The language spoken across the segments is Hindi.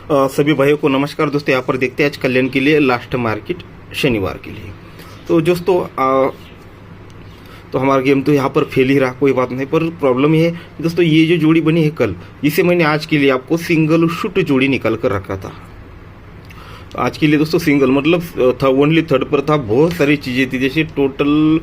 सभी भाइयों को नमस्कार दोस्तों। यहाँ पर देखते हैं आज कल्याण के लिए लास्ट मार्केट शनिवार के लिए। तो दोस्तों तो हमारा गेम तो यहाँ पर फेल ही रहा, कोई बात नहीं। पर प्रॉब्लम ये है दोस्तों, ये जो जोड़ी बनी है कल, इसे मैंने आज के लिए आपको सिंगल शूट जोड़ी निकाल कर रखा था। आज के लिए दोस्तों सिंगल मतलब था, ओनली थर्ड पर था। बहुत सारी चीज़ें थी, जैसे टोटल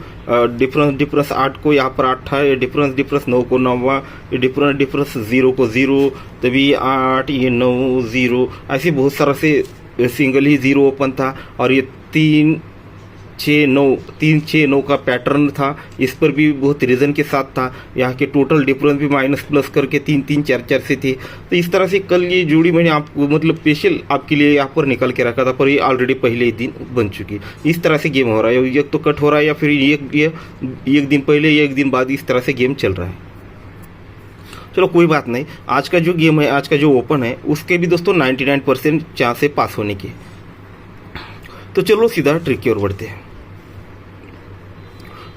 डिफरेंस 8 को यहाँ पर 8 था, ये डिफरेंस 9 को 9, ये डिफरेंस 0 को 0, तभी 8, ये 9 0, ऐसे बहुत सारा से सिंगल ही 0 ओपन था। और ये 3 6 9 का पैटर्न था, इस पर भी बहुत रीज़न के साथ था। यहाँ के टोटल डिफरेंस भी माइनस प्लस करके 3 3 4 4 से थे। तो इस तरह से कल ये जोड़ी मैंने आपको मतलब स्पेशल आपके लिए यहाँ पर निकल के रखा था, पर ये ऑलरेडी पहले ही दिन बन चुकी। इस तरह से गेम हो रहा है, एक तो कट हो रहा है या फिर एक दिन पहले या एक दिन बाद, इस तरह से गेम चल रहा है। चलो कोई बात नहीं। आज का जो गेम है, आज का जो ओपन है, उसके भी दोस्तों 99% चांस है पास होने के। तो चलो सीधा ट्रिक की ओर बढ़ते हैं।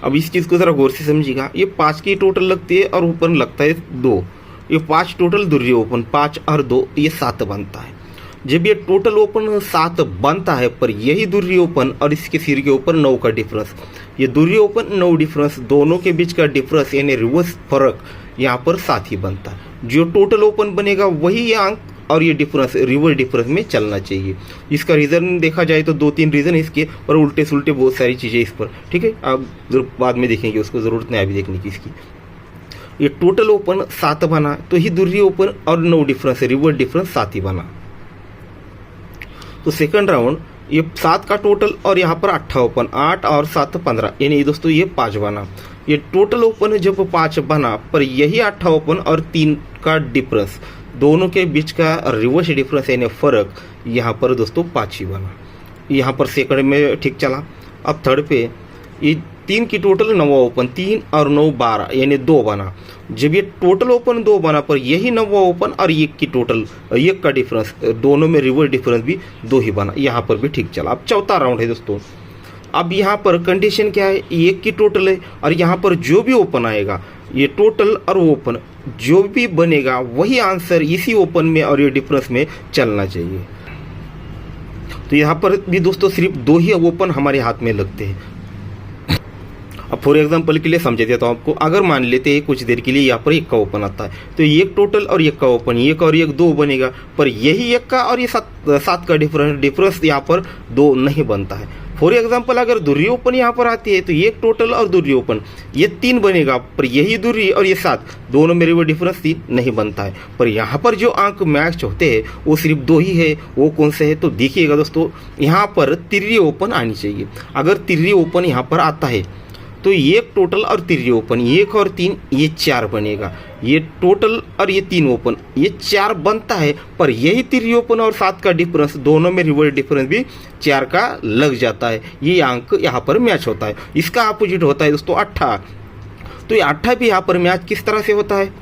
अब इस चीज़ को ज़रा गौर से समझिएगा। ये 5 की टोटल लगती है और ओपन लगता है 2। ये 5 टोटल दूरी ओपन 5 और 2 ये 7 बनता है। जब ये टोटल ओपन 7 बनता है, पर यही दूरी ओपन और इसके सिर के ऊपर 9 का डिफरेंस, ये दूरी ओपन 9 डिफरेंस, दोनों के बीच का डिफरेंस यानी रिवर्स फर्क यहाँ पर 7 ही बनता है। जो टोटल ओपन बनेगा वही ये अंक और ये डिफरेंस रिवर्स डिफरेंस में चलना चाहिए। इसका रीज़न देखा जाए तो 2-3 रीज़न इसके, और उल्टे सुलटे बहुत सारी चीज़ें इस पर। ठीक है, आप बाद में देखेंगे, उसको ज़रूरत नहीं अभी देखने की इसकी। ये टोटल ओपन 7 बना, तो ही दूरी ओपन और 9 डिफरेंस रिवर्स डिफरेंस 7 ही बना। तो सेकंड राउंड ये 7 का टोटल और यहाँ पर 8 ओपन, 8 और 7 15, यानी दोस्तों ये 5 बना। ये टोटल ओपन जब 5 बना, पर यही 8 ओपन और 3 का डिफरेंस, दोनों के बीच का रिवर्स डिफरेंस यानी फर्क यहाँ पर दोस्तों 5 ही बना। यहाँ पर सेकंड में ठीक चला। अब थर्ड पे ये 3 की टोटल 9 ओपन, 3 और 9 12 यानी 2 बना। जब ये टोटल ओपन 2 बना, पर यही 9 ओपन और 1 की टोटल 1 का डिफरेंस, दोनों में रिवर्स डिफरेंस भी 2 ही बना। यहाँ पर भी ठीक चला। अब चौथा राउंड है दोस्तों। अब यहाँ पर कंडीशन क्या है, 1 की टोटल है और यहाँ पर जो भी ओपन आएगा, ये टोटल और ओपन जो भी बनेगा वही आंसर इसी ओपन में और ये डिफरेंस में चलना चाहिए। तो यहाँ पर भी दोस्तों सिर्फ 2 ही ओपन हमारे हाथ में लगते हैं। अब फॉर एग्जांपल के लिए समझे देता हूँ आपको। अगर मान लेते हैं कुछ देर के लिए यहाँ पर 1 का ओपन आता है, तो 1 टोटल और 1 का ओपन, 1 और 1 2 बनेगा, पर यही 1 का और ये 7 का डिफरेंस यहाँ पर 2 नहीं बनता है। फॉर एग्जांपल अगर दूरी ओपन यहाँ पर आती है, तो 1 टोटल और दूरी ओपन ये 3 बनेगा, पर यही दूरी और ये 7, दोनों में रिवर्स डिफरेंस 3 नहीं बनता है। पर यहाँ पर जो अंक मैच होते हैं वो सिर्फ 2 ही है। वो कौन से है तो देखिएगा दोस्तों, यहाँ पर तिर्री ओपन आनी चाहिए। अगर तिर्री ओपन यहाँ पर आता है तो 1 टोटल और तिर्री ओपन, 1 और 3 ये 4 बनेगा। ये टोटल और ये 3 ओपन ये 4 बनता है, पर यही तिर्री ओपन और 7 का डिफरेंस, दोनों में रिवर्स डिफरेंस भी 4 का लग जाता है। ये अंक यहाँ पर मैच होता है। इसका अपोजिट होता है दोस्तों 8। तो ये 8 भी यहाँ पर मैच किस तरह से होता है,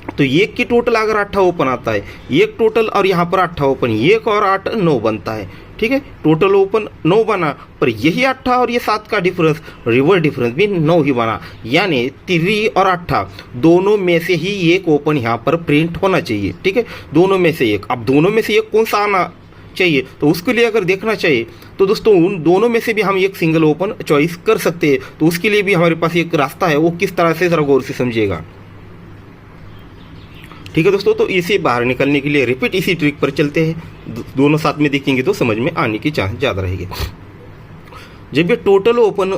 तो 1 की टोटल अगर 8 ओपन आता है, 1 टोटल और यहाँ पर 8 ओपन, 1 और 8 9 बनता है। ठीक है, टोटल ओपन 9 बना, पर यही 8 और ये 7 का डिफरेंस रिवर्स डिफरेंस भी 9 ही बना। यानी तिर्री और 8 दोनों में से ही एक ओपन यहाँ पर प्रिंट होना चाहिए। ठीक है, दोनों में से एक। अब दोनों में से एक कौन सा आना चाहिए, तो उसके लिए अगर देखना चाहिए तो दोस्तों उन दोनों में से भी हम एक सिंगल ओपन चॉइस कर सकते हैं। तो उसके लिए भी हमारे पास एक रास्ता है, वो किस तरह से, जरा गौर से समझिएगा। ठीक है दोस्तों, तो इसे बाहर निकलने के लिए रिपीट इसी ट्रिक पर चलते हैं। दोनों साथ में देखेंगे तो समझ में आने की चांस ज़्यादा रहेगी। जब ये टोटल ओपन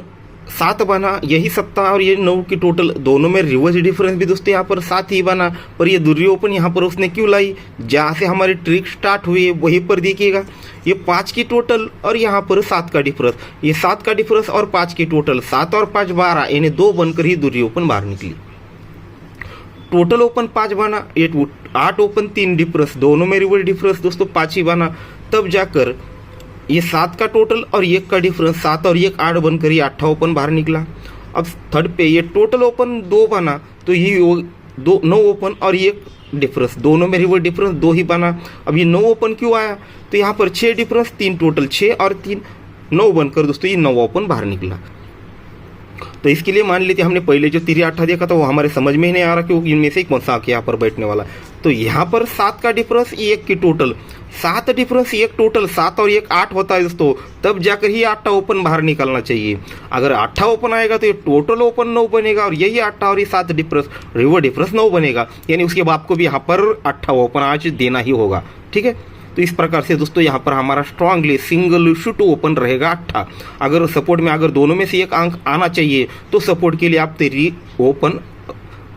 7 बना, यही 7 और ये 9 की टोटल, दोनों में रिवर्स डिफरेंस भी दोस्तों यहाँ पर 7 ही बना। पर ये दूरी ओपन यहाँ पर उसने क्यों लाई, जहाँ से हमारी ट्रिक स्टार्ट हुई है वहीं पर देखिएगा। ये 5 की टोटल और यहाँ पर 7 का डिफरेंस, ये 7 का डिफरेंस और 5 की टोटल, 7 और 5 12, यानी 2 बनकर ही दूरी ओपन बाहर निकली। टोटल ओपन 5 बना, ये 8 ओपन 3 डिफरेंस, दोनों में रिवर्स डिफरेंस दोस्तों 5 ही बना। तब जाकर ये 7 का टोटल और 1 का डिफरेंस, 7 और 1 8 बनकर ये 8 ओपन बाहर निकला। अब थर्ड पे ये टोटल ओपन 2 बना, तो ये 9 ओपन और 1 डिफरेंस, दोनों में रिवर्स डिफरेंस 2 ही बना। अब ये 9 ओपन क्यों आया, तो यहाँ पर 6 डिफरेंस, 3 टोटल, 6 और 3 9 बनकर दोस्तों ये 9 ओपन बाहर निकला। तो इसके लिए मान लेते हमने पहले जो तिर्री 8 देखा था वो हमारे समझ में ही नहीं आ रहा कि वो इनमें से कौन सा आके यहाँ पर बैठने वाला। तो यहाँ पर 7 का डिफरेंस, 1 की टोटल, 7 डिफरेंस एक टोटल 7 और एक 8 होता है दोस्तों, तब जाकर ही 8 ओपन बाहर निकलना चाहिए। अगर 8 ओपन आएगा तो ये टोटल ओपन 9 बनेगा और यही 8 और ये 7 डिफरेंस रिवर्स डिफरेंस 9 बनेगा, यानी उसके बाद आपको भी यहाँ पर 8 ओपन आज देना ही होगा। ठीक है, तो इस प्रकार से दोस्तों यहाँ पर हमारा स्ट्रांगली सिंगल शूट ओपन रहेगा 8। अगर सपोर्ट में अगर दोनों में से एक अंक आना चाहिए तो सपोर्ट के लिए आप 3 ओपन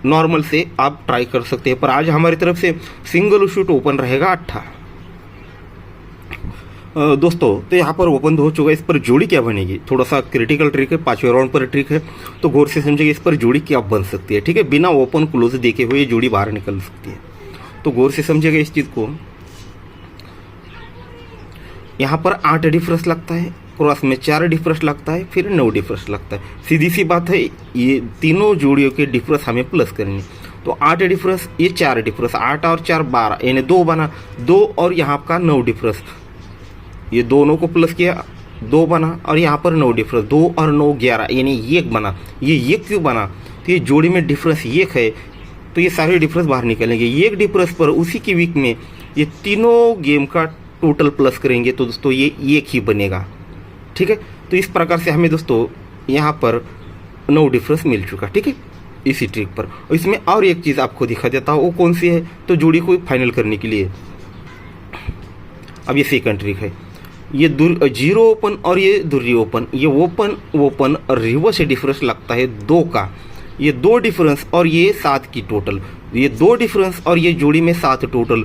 नॉर्मल से आप ट्राई कर सकते हैं, पर आज हमारी तरफ से सिंगल शूट ओपन रहेगा 8। दोस्तों तो यहाँ पर ओपन हो चुका है, इस पर जोड़ी क्या बनेगी, थोड़ा सा क्रिटिकल ट्रिक है, 5वें राउंड पर ट्रिक है, तो गौर से समझिए इस पर जोड़ी क्या बन सकती है। ठीक है, बिना ओपन क्लोज देखे हुए जोड़ी बाहर निकल सकती है, तो गौर से समझिएगा इस चीज़ को। यहाँ पर 8 डिफरेंस लगता है, क्रॉस में 4 डिफरेंस लगता है, फिर 9 डिफरेंस लगता है। सीधी सी बात है, ये तीनों जोड़ियों के डिफरेंस हमें प्लस करनी, तो 8 डिफरेंस ये 4 डिफरेंस, 8 और 4 12, यानी 2 बना, 2 और यहाँ का 9 डिफरेंस, ये दोनों को प्लस किया 2 बना, और यहाँ पर 9 डिफरेंस, 2 और 9 11, यानी 1 बना। ये 1 क्यों बना, तो ये जोड़ी में डिफरेंस 1 है, तो ये सारे डिफरेंस बाहर निकलेंगे। 1 डिफरेंस पर उसी की वीक में ये तीनों गेम का टोटल प्लस करेंगे तो दोस्तों ये 1 ही बनेगा। ठीक है, तो इस प्रकार से हमें दोस्तों यहाँ पर 9 डिफरेंस मिल चुका। ठीक है, इसी ट्रिक पर। और इसमें और एक चीज़ आपको दिखा देता हूँ, वो कौन सी है, तो जोड़ी को फाइनल करने के लिए अब ये सेकंड ट्रिक है, ये 0 ओपन और ये दुर्री ओपन, ये ओपन रिवर्स डिफरेंस लगता है 2 का, ये 2 डिफरेंस और ये 7 की टोटल, ये 2 डिफरेंस और ये जोड़ी में 7 टोटल,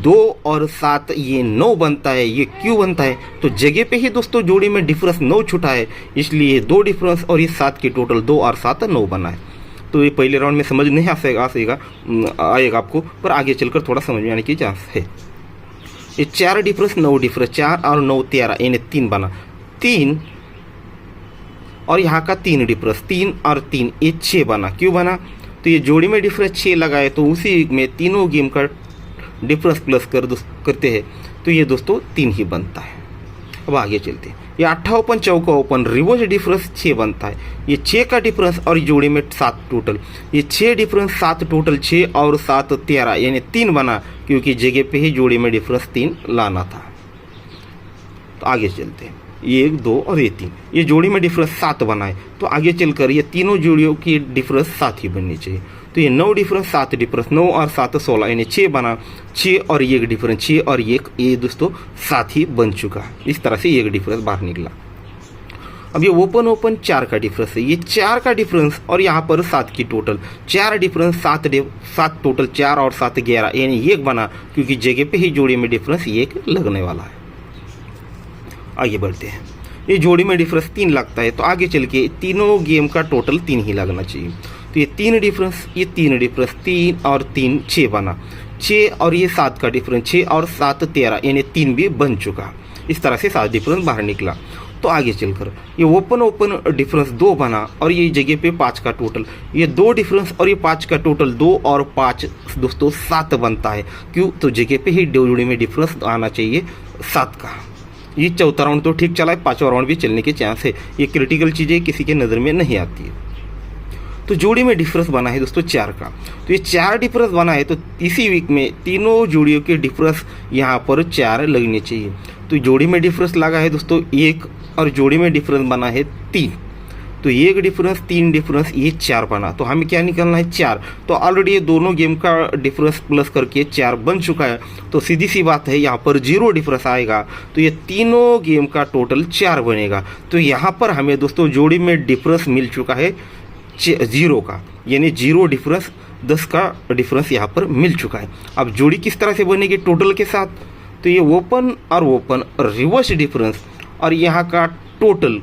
2 और 7 ये 9 बनता है। ये क्यों बनता है, तो जगह पे ही दोस्तों जोड़ी में डिफरेंस 9 छुटा है, इसलिए 2 डिफरेंस और ये 7 की टोटल 2 और 7 9 बना है। तो ये पहले राउंड में समझ नहीं आएगा आपको, पर आगे चलकर थोड़ा समझ में आने की चांस है। ये 4 डिफरेंस 9 डिफरेंस, 4 और 9 13, यानी 3 बना, 3 और यहाँ का 3 डिफरेंस, 3 और 3 ये 6 बना। क्यों बना, तो ये जोड़ी में डिफरेंस 6 लगाए, तो उसी में तीनों गेम का डिफरेंस प्लस करते हैं, तो ये दोस्तों 3 ही बनता है। अब आगे चलते हैं, ये 8 ओपन 4 ओपन रिवर्स डिफरेंस 6 बनता है, ये 6 का डिफरेंस और जोड़ी में 7 टोटल, ये 6 डिफरेंस 7 टोटल, 6 और 7 13, यानी 3 बना, क्योंकि जगह पे ही जोड़ी में डिफरेंस 3 लाना था। तो आगे चलते हैं, ये 1 2 और ये 3, ये जोड़ी में डिफरेंस 7 बना है, तो आगे चलकर ये तीनों जोड़ियों की डिफरेंस 7 ही बननी चाहिए। तो ये 9 डिफरेंस 7 डिफरेंस, 9 और 7 16, यानी 6 बना, 6 और 1 डिफरेंस, 6 और 1 ये दोस्तों 7 ही बन चुका। इस तरह से 1 डिफरेंस बाहर निकला। अब ये ओपन 4 का डिफरेंस है, ये 4 का डिफरेंस और यहाँ पर 7 की टोटल, 4 डिफरेंस 7 टोटल, 4 और 7 11, यानी 1 बना, क्योंकि जगह पे ही जोड़ी में डिफरेंस 1 लगने वाला है। आगे बढ़ते हैं, ये जोड़ी में डिफरेंस 3 लगता है, तो आगे चल के तीनों गेम का टोटल 3 ही लगना चाहिए। तो ये 3 डिफरेंस, ये 3 डिफरेंस, 3 और 3 6 बना, 6 और ये 7 का डिफरेंस, 6 और 7 13, यानी 3 भी बन चुका। इस तरह से 7 डिफरेंस बाहर निकला। तो आगे चलकर ये ओपन डिफरेंस 2 बना और ये जगह पे 5 का टोटल, ये 2 डिफरेंस और ये 5 का टोटल, 2 और 5 दोस्तों 7 बनता है। क्यों, तो जगह पे ही जोड़ी में डिफरेंस आना चाहिए 7 का। ये चौथा राउंड तो ठीक चला है, 5वां राउंड भी चलने के चांस है। ये क्रिटिकल चीज़ें किसी के नज़र में नहीं आती है। तो जोड़ी में डिफरेंस बना है दोस्तों 4 का, तो ये 4 डिफरेंस बना है, तो इसी वीक में तीनों जोड़ियों के डिफरेंस यहाँ पर 4 लगने चाहिए। तो जोड़ी में डिफरेंस लगा है दोस्तों 1 और जोड़ी में डिफरेंस बना है 3, तो 1 डिफरेंस 3 डिफरेंस ये 4 बना। तो हमें क्या निकालना है 4, तो ऑलरेडी ये दोनों गेम का डिफरेंस प्लस करके 4 बन चुका है। तो सीधी सी बात है, यहाँ पर 0 डिफरेंस आएगा, तो ये तीनों गेम का टोटल 4 बनेगा। तो यहाँ पर हमें दोस्तों जोड़ी में डिफरेंस मिल चुका है 0 का, यानी 0 डिफरेंस 10 का डिफरेंस यहाँ पर मिल चुका है। अब जोड़ी किस तरह से बनेगी टोटल के साथ, तो ये ओपन रिवर्स डिफरेंस और यहाँ का टोटल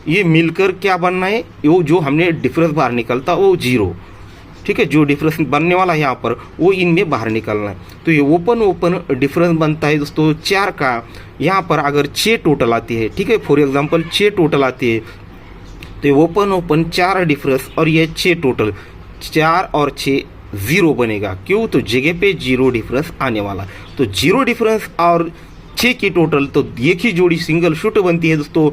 ये मिलकर क्या बनना है, वो जो हमने डिफरेंस बाहर निकलता वो 0। ठीक है, जो डिफरेंस बनने वाला है यहाँ पर वो इनमें बाहर निकलना है। तो ये ओपन डिफरेंस बनता है दोस्तों 4 का। यहाँ पर अगर 6 टोटल आती है, ठीक है, फॉर एग्जांपल 6 टोटल आती है, तो ये ओपन 4 डिफरेंस और ये 6 टोटल, 4 और 6 0 बनेगा। क्यों, तो जगह पे 0 डिफरेंस आने वाला है। तो 0 डिफरेंस और 6 की टोटल, तो एक ही जोड़ी सिंगल शूट बनती है दोस्तों,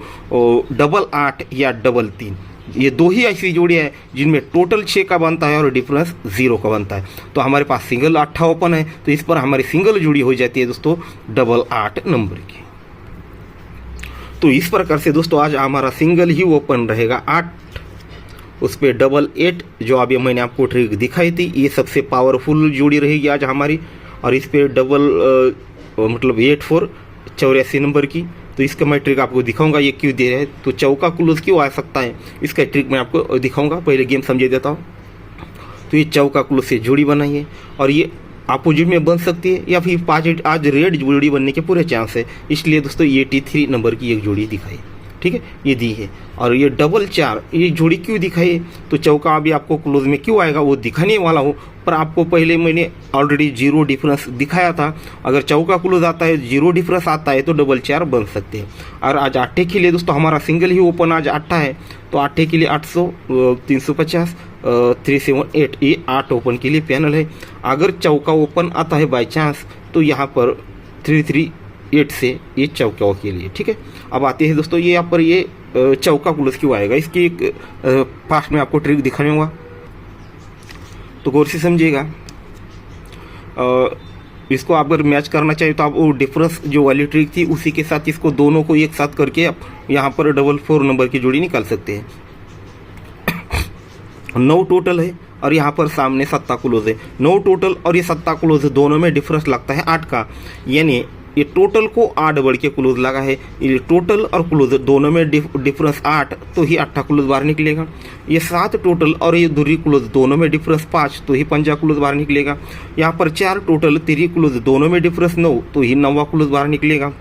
डबल 8 या डबल 3। ये दो ही ऐसी जोड़ी है जिनमें टोटल 6 का बनता है और डिफरेंस 0 का बनता है। तो हमारे पास सिंगल 8 ओपन है, तो इस पर हमारी सिंगल जोड़ी हो जाती है दोस्तों 8 नंबर की। तो इस प्रकार से दोस्तों आज हमारा सिंगल ही ओपन रहेगा 8, उस पर 8 जो अभी मैंने आपको ट्रिक दिखाई थी, ये सबसे पावरफुल जोड़ी रहेगी आज हमारी। और इस पर मतलब 8 4 84 नंबर की। तो इसका मैं ट्रिक आपको दिखाऊंगा ये क्यों दे रहे हैं, तो चौका क्लोज क्यों आ सकता है इसका ट्रिक मैं आपको दिखाऊंगा। पहले गेम समझे देता हूँ। तो ये चौका क्लोज से जोड़ी बनाइए और ये अपोजिट में बन सकती है या फिर 5 आज रेड जोड़ी बनने के पूरे चांस है, इसलिए दोस्तों 83 नंबर की एक जोड़ी दिखाई, ठीक है, ये दी है। और ये 4 ये जोड़ी क्यों दिखाई, तो चौका अभी आपको क्लोज में क्यों आएगा वो दिखाने वाला हूँ, पर आपको पहले मैंने ऑलरेडी 0 डिफरेंस दिखाया था। अगर चौका क्लोज आता है 0 डिफरेंस आता है तो 4 बन सकते हैं। और आज 8 के लिए दोस्तों हमारा सिंगल ही ओपन आज 8 है, तो 8 के लिए 800 350 378 ये 8 ओपन के लिए पैनल है। अगर चौका ओपन आता है बाई चांस तो यहाँ पर 338 से ये चौका के लिए, ठीक है। अब आते हैं दोस्तों ये यहाँ पर ये चौका क्लोज क्यों आएगा, इसकी एक फास्ट में आपको ट्रिक दिखाने होगा, तो गौर से समझिएगा। इसको आप अगर मैच करना चाहिए तो आप वो डिफरेंस जो वाली ट्रिक थी उसी के साथ इसको दोनों को एक साथ करके आप यहाँ पर 4 नंबर की जोड़ी निकाल सकते हैं। 9 टोटल है और यहाँ पर सामने 7 क्लोज है। 9 टोटल और ये 7 क्लोज दोनों में डिफरेंस लगता है 8 का, यानी ये टोटल को 8 बढ़ के क्लोज लगा है। ये टोटल और क्लोज दोनों में डिफरेंस 8, तो ही 8 क्लोज बाहर निकलेगा। ये 7 टोटल और ये दूरी क्लोज दोनों में डिफरेंस 5, तो ही 5 क्लोज बाहर निकलेगा। यहाँ पर 4 टोटल 3 क्लोज दोनों में डिफरेंस 9, तो ही 9 क्लोज बाहर निकलेगा।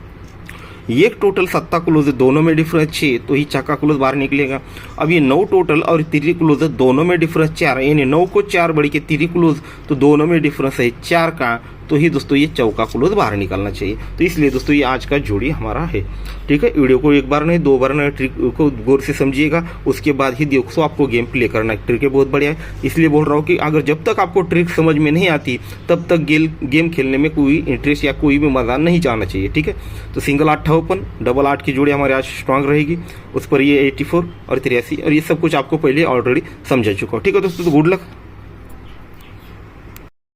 एक टोटल 7 क्लोज दोनों में डिफरेंस 6, तो ही 4 क्लोज बाहर निकलेगा। अब ये 9 टोटल और 3 क्लोज दोनों में डिफरेंस 4, यानी 9 को 4 बढ़ के 3 क्लोज, तो दोनों में डिफरेंस है 4 का, तो ही दोस्तों ये चौका क्लोज बाहर निकालना चाहिए। तो इसलिए दोस्तों ये आज का जोड़ी हमारा है, ठीक है। वीडियो को एक बार नहीं 2 बार नहीं, ट्रिक को गौर से समझिएगा, उसके बाद ही दोस्तों आपको गेम प्ले करना है। ट्रिक बहुत बढ़िया है, इसलिए बोल रहा हूँ कि अगर जब तक आपको ट्रिक समझ में नहीं आती तब तक गेम खेलने में कोई इंटरेस्ट या कोई भी मजा नहीं जाना चाहिए, ठीक है। तो सिंगल 8 ओपन 8 की जोड़ी हमारे आज स्ट्रांग रहेगी, उस पर ये 84 और 83 और ये सब कुछ आपको पहले ऑलरेडी समझा चुका हूँ, ठीक है दोस्तों। तो गुड लक।